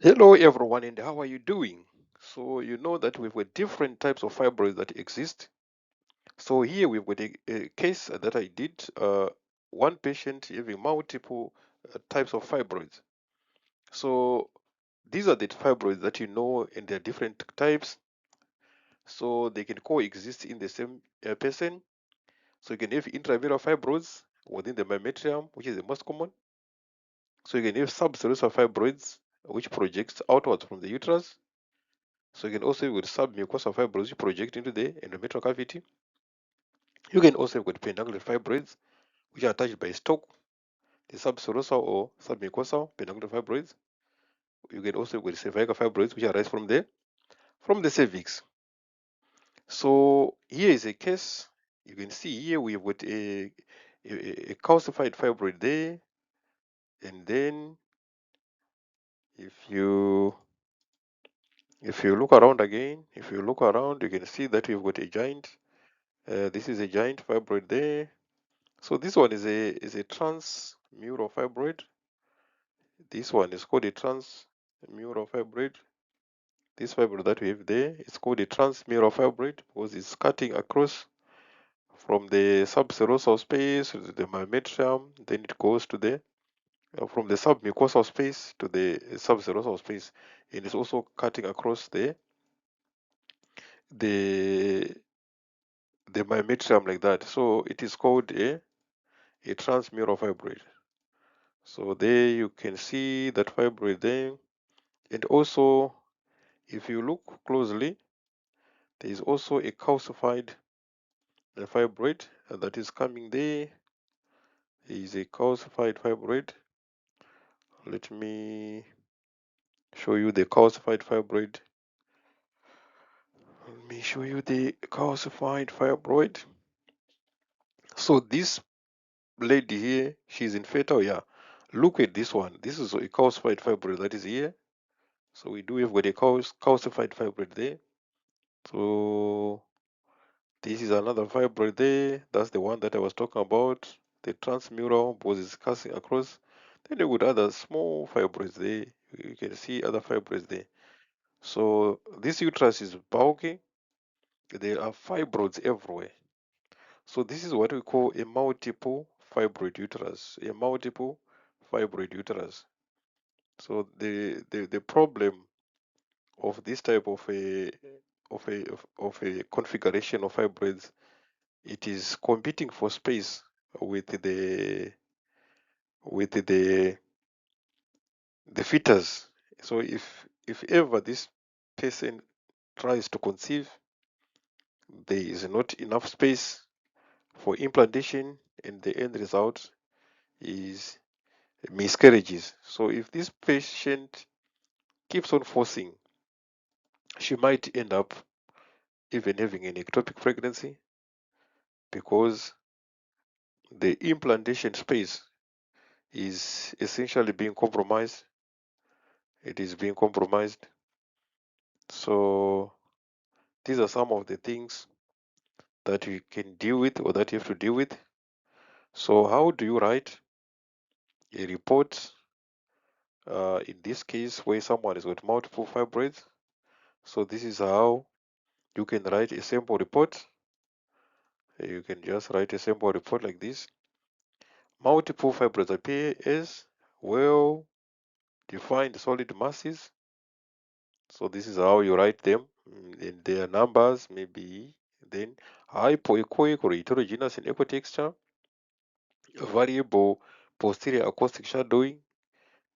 Hello everyone, and how are you doing? So you know that we've got different types of fibroids that exist. So here we've got a case that I did, one patient having multiple types of fibroids. So these are the fibroids that you know, and they're different types. So they can coexist in the same person. So you can have intramural fibroids within the myometrium, which is the most common. So you can have subserosal fibroids, which projects outwards from the uterus. So you can also have with submucosal fibroids which project into the endometrial cavity. You can also have with pedunculated fibroids which are attached by stalk, the subserosal or submucosal pedunculated fibroids. You can also have with cervical fibroids which arise from the cervix. So here is a case. You can see here we have got a calcified fibroid there, and then if you look around again, if you look around, you can see that we've got a giant. This is a giant fibroid there. So this one is a transmural fibroid. This one is called a transmural fibroid. This fibroid that we have there is called a transmural fibroid because it's cutting across from the subserosal space to the myometrium, then it goes to the from the submucosal space to the subserosal space, and it's also cutting across the the myometrium like that. So it is called a transmural fibroid. So there you can see that fibroid there. And also, if you look closely, there is also a calcified fibroid that is coming there. There is a calcified fibroid. Let me show you the calcified fibroid. Let me show you the calcified fibroid. So this lady here, she's infertile. Yeah, look at this one. This is a calcified fibroid that is here. So we do have got a calcified fibroid there. So this is another fibroid there. That's the one that I was talking about. The transmural because it's casting across. Then you got other small fibroids there. You can see other fibroids there. So this uterus is bulky. There are fibroids everywhere. So this is what we call a multiple fibroid uterus. A multiple fibroid uterus. So the problem of this type of a configuration of fibroids, it is competing for space with the fetus. So if ever this person tries to conceive, there is not enough space for implantation, and the end result is miscarriages. So if this patient keeps on forcing, she might end up even having an ectopic pregnancy because the implantation space is essentially being compromised. It is being compromised. So these are some of the things that you can deal with or that you have to deal with. So how do you write a report in this case where someone has got multiple fibroids? So this is how you can write a sample report. You can just write a sample report like this. Multiple fibroids appear as well defined solid masses. So this is how you write them in their numbers, maybe then hypoechoic or heterogeneous in echo texture, variable posterior acoustic shadowing,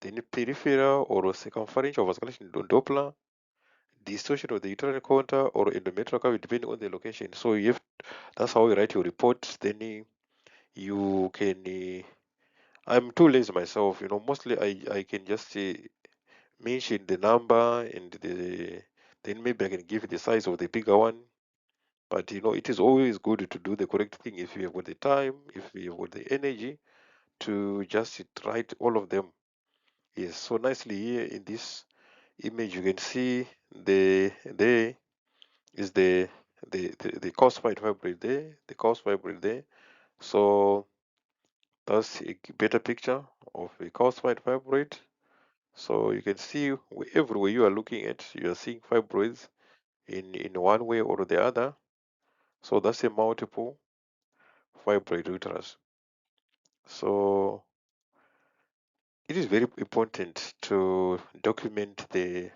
then peripheral or circumferential vasculation Doppler, distortion of the uterine contour or endometrial cavity depending on the location. So you have that's how you write your report. Then you can I'm too lazy myself, mostly I can just mention the number and then maybe I can give the size of the bigger one. But it is always good to do the correct thing if you have got the time, if you have got the energy to just write all of them. Yes, so nicely here in this image you can see there is the calcified fibroid there, the calcified fibroid there. So that's a better picture of a calcified fibroid. So you can see everywhere you are looking at, you are seeing fibroids in one way or the other. So that's a multiple fibroid uterus. So it is very important to document the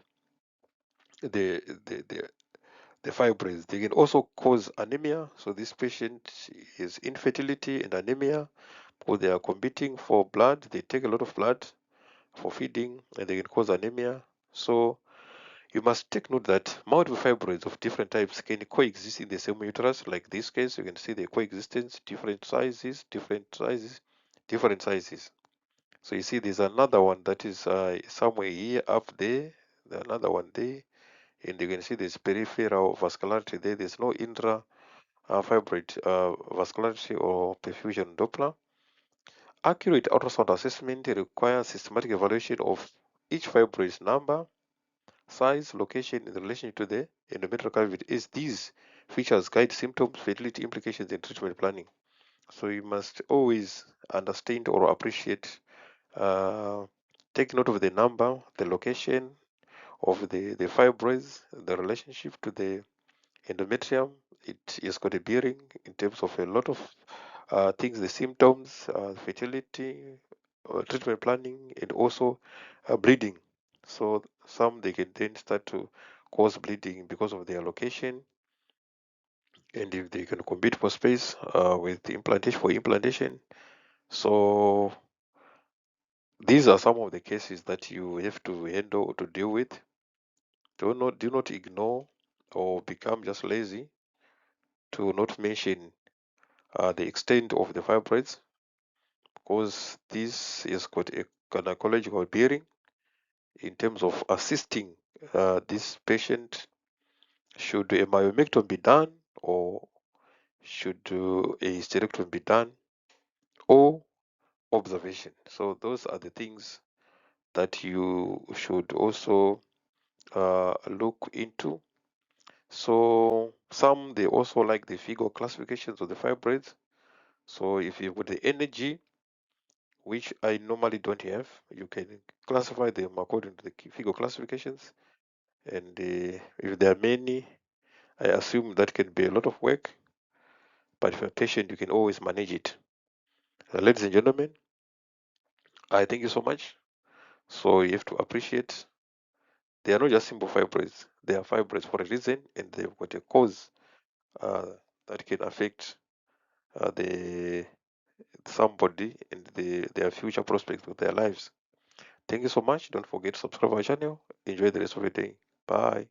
the the, the fibroids. They can also cause anemia. So this patient is infertility and anemia, or they are competing for blood. They take a lot of blood for feeding, and they can cause anemia. So you must take note that multiple fibroids of different types can coexist in the same uterus. Like this case, you can see the coexistence, different sizes, different sizes, different sizes. So you see there's another one that is somewhere here up there, another one there, and you can see there's peripheral vascularity there. There's no intra fibroid vascularity or perfusion Doppler. Accurate ultrasound assessment requires systematic evaluation of each fibroid's number, size, location in relation to the endometrial cavity. Is these features guide symptoms, fertility implications, and treatment planning. So you must always understand or appreciate, uh, take note of the number, the location of the fibroids, the relationship to the endometrium. It is got a bearing in terms of a lot of things, the symptoms, fertility, treatment planning, and also bleeding. So some they can then start to cause bleeding because of their location, and if they can compete for space with the implantation. So these are some of the cases that you have to handle to deal with. Do not ignore or become just lazy to not mention the extent of the fibroids, because this is got a gynecological bearing in terms of assisting this patient. Should a myomectomy be done, or should a hysterectomy be done, or observation? So those are the things that you should also look into. So some they also like the figure classifications of the fibroids. So if you've got the energy, which I normally don't have, you can classify them according to the figure classifications. And if there are many, I assume that can be a lot of work, but if you're patient, you can always manage it. Ladies and gentlemen, I thank you so much. So you have to appreciate they are not just simple fibroids, they are fibroids for a reason, and they've got a cause uh, that can affect the somebody and their future prospects of their lives. Thank you so much. Don't forget to subscribe our channel. Enjoy the rest of your day. Bye.